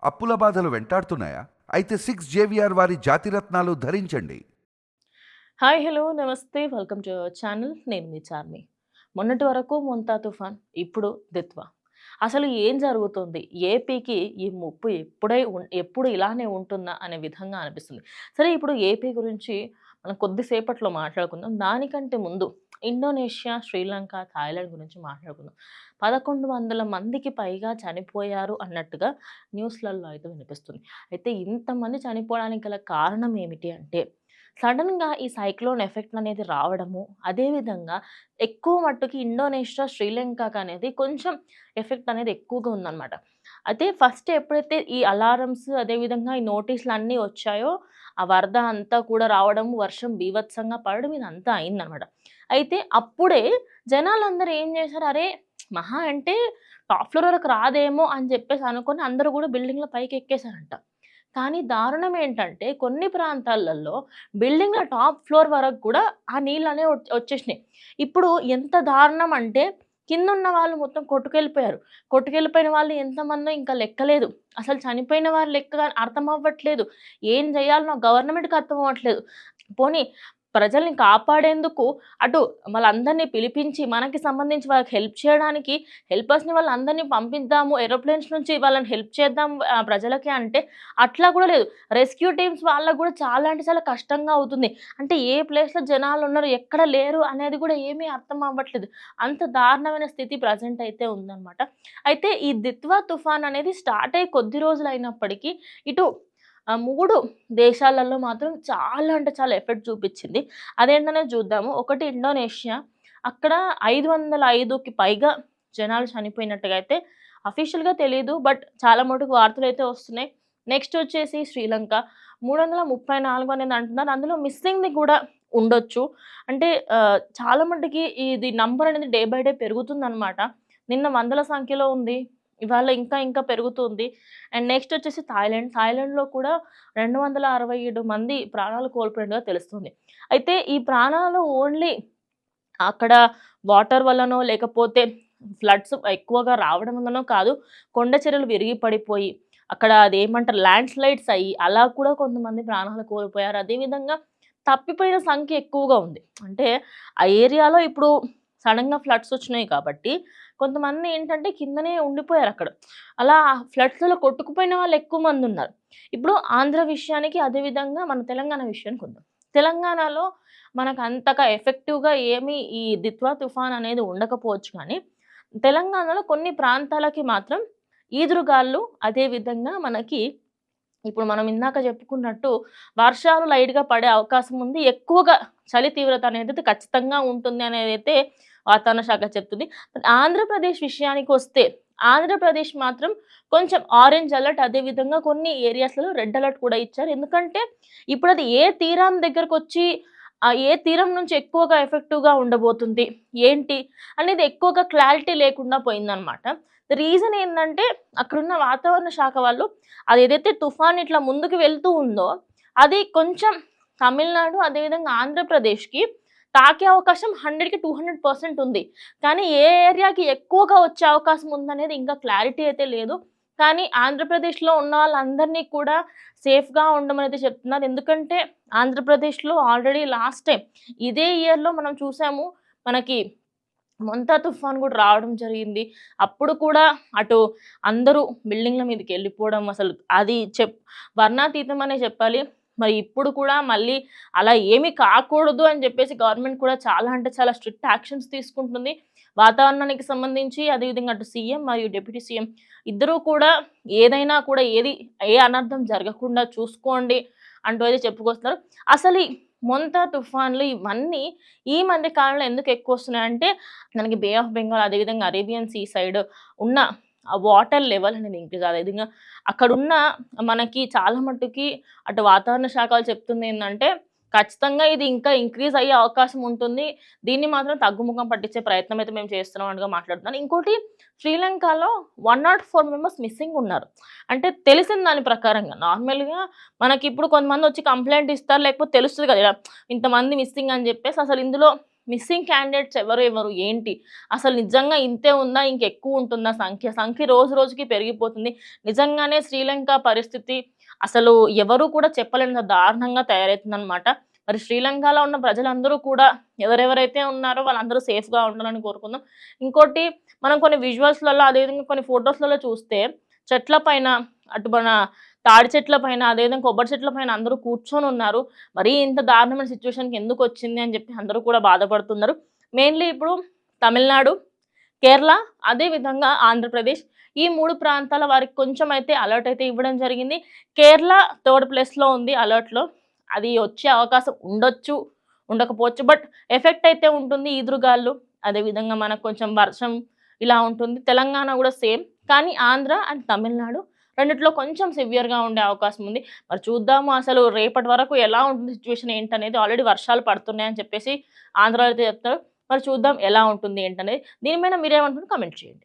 అప్పుల బాధలు వెంటాడుతున్నాయా? అయితే 6 JVR వారి జాతిరత్నాలు ధరించండి. హాయ్ హలో నమస్తే వెల్కమ్ టు అవర్ ఛానల్. నేను మీ చార్మి. మొన్నటి వరకు మొంతా తుఫాన్, ఇప్పుడు దిత్వా. అసలు ఏం జరుగుతుంది? ఏపీకి ఈ ముప్పు ఎప్పుడు ఇలానే ఉంటుందా అనే విధంగా అనిపిస్తుంది. సరే, ఇప్పుడు ఏపీ గురించి మనం కొద్దిసేపట్లో మాట్లాడుకుందాం. దానికంటే ముందు ఇండోనేషియా, శ్రీలంక, థాయిలాండ్ గురించి మాట్లాడుకుందాం. 1100 మందికి పైగా చనిపోయారు అన్నట్టుగా న్యూస్‌లలో అయితే వినిపిస్తుంది. అయితే ఇంతమంది చనిపోవడానికి గల కారణం ఏమిటి అంటే, సడెన్‌గా ఈ సైక్లోన్ ఎఫెక్ట్ అనేది రావడము, అదేవిధంగా ఎక్కువ మట్టుకి ఇండోనేషియా, శ్రీలంకకనేది కొంచెం ఎఫెక్ట్ అనేది ఎక్కువగా ఉందనమాట. అయితే ఫస్ట్ ఎప్పుడైతే ఈ అలారమ్స్, అదేవిధంగా ఈ నోటీసులన్నీ వచ్చాయో, ఆ వరద అంతా కూడా రావడము, వర్షం బీభత్సంగా పడడం ఇదంతా అయిందనమాట. అయితే అప్పుడే జనాలందరూ ఏం చేశారు, అరే! మహా అంటే టాప్ ఫ్లోర్ వరకు రాదేమో అని చెప్పేసి అనుకోని అందరూ కూడా బిల్డింగ్‌ల పైకెక్కేసారంట. కానీ దారుణం ఏంటంటే, కొన్ని ప్రాంతాలలో బిల్డింగ్‌ల టాప్ ఫ్లోర్ వరకు కూడా ఆ నీళ్ళనేవి వచ్చేసినాయి. ఇప్పుడు ఎంత దారుణం అంటే, కిందున్న వాళ్ళు మొత్తం కొట్టుకెళ్ళిపోయారు. కొట్టుకెళ్ళిపోయిన వాళ్ళు ఎంతమందో ఇంకా లెక్కలేదు. అసలు చనిపోయిన వారి లెక్క అర్థం అవ్వట్లేదు. ఏం జేయాలనో గవర్నమెంట్‌కి అర్థం అవ్వట్లేదు. పోనీ ప్రజల్ని కాపాడేందుకు అటు వాళ్ళందరిని పిలిపించి, మనకి సంబంధించి వాళ్ళకి హెల్ప్ చేయడానికి హెల్పర్స్‌ని వాళ్ళందరిని పంపిద్దాము, ఏరోప్లేన్స్ నుంచి వాళ్ళని హెల్ప్ చేద్దాం ప్రజలకి అంటే, అట్లా కూడా లేదు. రెస్క్యూ టీమ్స్ వాళ్ళకి కూడా చాలా అంటే చాలా కష్టంగా అవుతుంది. అంటే ఏ ప్లేస్‌లో జనాలున్నారు, ఎక్కడ లేరు అనేది కూడా ఏమీ అర్థం అవ్వట్లేదు. అంత దారుణమైన స్థితి ప్రెజెంట్ అయితే ఉందనమాట. అయితే ఈ దిత్వా తుఫాన్ అనేది స్టార్ట్ అయ్యి కొద్ది రోజులైనప్పటికీ ఇటు 3 దేశాలలో మాత్రం చాలా అంటే చాలా ఎఫెక్ట్ చూపిచ్చింది. అదేంటనేది చూద్దాము. ఒకటి ఇండోనేషియా. అక్కడ 505కి పైగా జనాలు చనిపోయినట్టుగా అయితే అఫీషియల్‌గా తెలీదు. బట్ చాలా మటుకు వార్తలైతే వస్తున్నాయి. నెక్స్ట్ వచ్చేసి శ్రీలంక 334 అనేది అంటున్నారు. అందులో మిస్సింగ్‌ది కూడా ఉండొచ్చు. అంటే చాలా మటుకి ఇది నంబర్ అనేది డే బై డే పెరుగుతుందనమాట. నిన్న వందల సంఖ్యలో ఉంది. ఇవాళ ఇంకా ఇంకా పెరుగుతుంది. అండ్ నెక్స్ట్ వచ్చేసి థాయిలాండ్. థాయిలాండ్‌లో కూడా 267 మంది ప్రాణాలు కోల్పోయినట్టుగా తెలుస్తుంది. అయితే ఈ ప్రాణాలు ఓన్లీ అక్కడ వాటర్ వల్లనో, లేకపోతే ఫ్లడ్స్ ఎక్కువగా రావడం వల్లనో కాదు. కొండ చర్యలు విరిగి పడిపోయి, అక్కడ అదేమంటారు ల్యాండ్ స్లైడ్స్ అయ్యి, అలా కూడా కొంతమంది ప్రాణాలు కోల్పోయారు. అదేవిధంగా తప్పిపోయిన సంఖ్య ఎక్కువగా ఉంది. అంటే ఆ ఏరియాలో ఇప్పుడు సడెన్‌గా ఫ్లడ్స్ వచ్చినాయి కాబట్టి, కొంతమంది ఏంటంటే కిందనే ఉండిపోయారక్కడ. అలా ఫ్లడ్స్‌లలో కొట్టుకుపోయిన వాళ్ళు ఎక్కువ మందున్నారు. ఇప్పుడు ఆంధ్ర విషయానికి, అదేవిధంగా మన తెలంగాణ విషయానికి వద్దాం. తెలంగాణలో మనకు అంతగా ఎఫెక్టివ్‌గా ఏమి ఈ దిత్వా తుఫాన్ అనేది ఉండకపోవచ్చు కానీ, తెలంగాణలో కొన్ని ప్రాంతాలకి మాత్రం ఈదురుగాళ్ళు, అదేవిధంగా మనకి ఇప్పుడు మనం ఇందాక చెప్పుకున్నట్టు వర్షాలు లైట్‌గా పడే అవకాశం ఉంది. ఎక్కువగా చలి తీవ్రత అనేది ఖచ్చితంగా ఉంటుంది అనేదైతే వాతావరణ శాఖ చెప్తుంది. ఆంధ్రప్రదేశ్ విషయానికొస్తే, ఆంధ్రప్రదేశ్ మాత్రం కొంచెం ఆరెంజ్ అలర్ట్, అదే విధంగా కొన్ని ఏరియాస్‌లో రెడ్ అలర్ట్ కూడా ఇచ్చారు. ఎందుకంటే ఇప్పుడది ఏ తీరం దగ్గరకొచ్చి ఏ తీరం నుంచి ఎక్కువగా ఎఫెక్టివ్‌గా ఉండబోతుంది, ఏంటి అనేది ఎక్కువగా క్లారిటీ లేకుండా పోయిందనమాట. రీజన్ ఏందంటే, అక్కడున్న వాతావరణ శాఖ వాళ్ళు అదేదైతే తుఫాన్ ఇట్లా ముందుకు వెళ్తూ ఉందో, అది కొంచెం తమిళనాడు, అదేవిధంగా ఆంధ్రప్రదేశ్‌కి తాకే అవకాశం 100కి 200% ఉంది. కానీ ఏ ఏరియాకి ఎక్కువగా వచ్చే అవకాశం ఉందనేది ఇంకా క్లారిటీ అయితే లేదు. కానీ ఆంధ్రప్రదేశ్‌లో ఉన్న వాళ్ళందరినీ కూడా సేఫ్‌గా ఉండమనైతే చెప్తున్నారు. ఎందుకంటే ఆంధ్రప్రదేశ్‌లో ఆల్రెడీ లాస్ట్ టైమ్ ఇదే ఇయర్‌లో మనం చూసాము. మనకి మొంతా తుఫాన్ కూడా రావడం జరిగింది. అప్పుడు కూడా అటు అందరూ బిల్డింగ్‌ల మీదకెళ్ళిపోవడం, అసలు అది వర్ణాతీతం అనే చెప్పాలి. మరి ఇప్పుడు కూడా మళ్ళీ అలా ఏమి కాకూడదు అని చెప్పేసి గవర్నమెంట్ కూడా చాలా అంటే చాలా స్ట్రిక్ట్ యాక్షన్స్ తీసుకుంటుంది. వాతావరణానికి సంబంధించి, అదేవిధంగా అటు సీఎం మరియు డిప్యూటీ సీఎం ఇద్దరూ కూడా ఏదైనా కూడా ఏ అనర్థం జరగకుండా చూసుకోండి అంటూ అయితే చెప్పుకొస్తున్నారు. అసలు ఈ మొంతా తుఫాన్లు ఇవన్నీ ఈ మధ్య కాలంలో ఎందుకు ఎక్కువొస్తున్నాయంటే, మనకి బే ఆఫ్ బెంగాల్, అదేవిధంగా అరేబియన్ సీ సైడ్ ఉన్న ఆ వాటర్ లెవెల్ అనేది ఇంక్రీజ్, అదేవిధంగా అక్కడున్న మనకి చాలా మట్టుకి అటు వాతావరణ శాఖలు చెప్తుందేందంటే, ఖచ్చితంగా ఇది ఇంకా ఇంక్రీజ్ అయ్యే అవకాశం ఉంటుంది. దీన్ని మాత్రం తగ్గుముఖం పట్టించే ప్రయత్నం అయితే మేము చేస్తున్నాం అన్నట్టుగా మాట్లాడుతున్నారు. ఇంకోటి, శ్రీలంకలో 104 మెంబర్స్ మిస్సింగ్ ఉన్నారు. అంటే తెలిసిన దాని ప్రకారంగా నార్మల్‌గా మనకిప్పుడు కొంతమందొచ్చి కంప్లెయింట్ ఇస్తారు. లేకపోతే తెలుస్తది కదా! ఇలా ఇంతమంది మిస్సింగ్ అని జెప్పేసి. అసలు ఇందులో మిస్సింగ్ క్యాండిడేట్స్ ఎవరు ఏంటి? అసలు నిజంగా ఇంతే ఉందా? ఇంకెక్కువ ఉంటుందా సంఖ్య? సంఖ్య రోజు రోజుకి పెరిగిపోతుంది. నిజంగానే శ్రీలంక పరిస్థితి అసలు ఎవరు కూడా చెప్పలేనంత దారుణంగా తయారవుతుందనమాట. మరి శ్రీలంకలో ఉన్న ప్రజలందరూ కూడా ఎవరెవరైతే ఉన్నారో వాళ్ళందరూ సేఫ్‌గా ఉండాలని కోరుకుందాం. ఇంకోటి మనం కొన్ని విజువల్స్‌లలో అదేవిధంగా కొన్ని ఫోటోస్‌లలో చూస్తే చెట్ల పైన అటు మన తాడి చెట్ల పైన అదేవిధంగా కొబ్బరి చెట్ల పైన అందరూ కూర్చొనున్నారు. మరీ ఇంత దారుణమైన సిట్యుయేషన్‌కి ఎందుకొచ్చింది అని చెప్పి అందరూ కూడా బాధపడుతున్నారు. మెయిన్‌లీ ఇప్పుడు తమిళనాడు, కేరళ అదే విధంగా ఆంధ్రప్రదేశ్ ఈ 3 ప్రాంతాల వారికి కొంచెం అయితే అలర్ట్ అయితే ఇవ్వడం జరిగింది. కేరళ థర్డ్ ప్లేస్‌లో ఉంది అలర్ట్‌లో. అది వచ్చే అవకాశం ఉండొచ్చు, ఉండకపోవచ్చు. బట్ ఎఫెక్ట్ అయితే ఉంటుంది. ఈదురుగాలు అదే విధంగా మనకు కొంచెం వర్షం ఇలా ఉంటుంది. తెలంగాణ కూడా సేమ్. కానీ ఆంధ్ర అండ్ తమిళనాడు రెండిట్లో కొంచెం సివియర్‌గా ఉండే అవకాశం ఉంది. మరి చూద్దాము అసలు రేపటి వరకు ఎలా ఉంటుంది సిట్యుయేషన్ ఏంటనేది. ఆల్రెడీ వర్షాలు పడుతున్నాయని చెప్పేసి ఆంధ్రాలో అయితే చెప్తారు. మరి చూద్దాం ఎలా ఉంటుంది ఏంటనేది. దీని మీద మీరేమంటారో కామెంట్ చేయండి.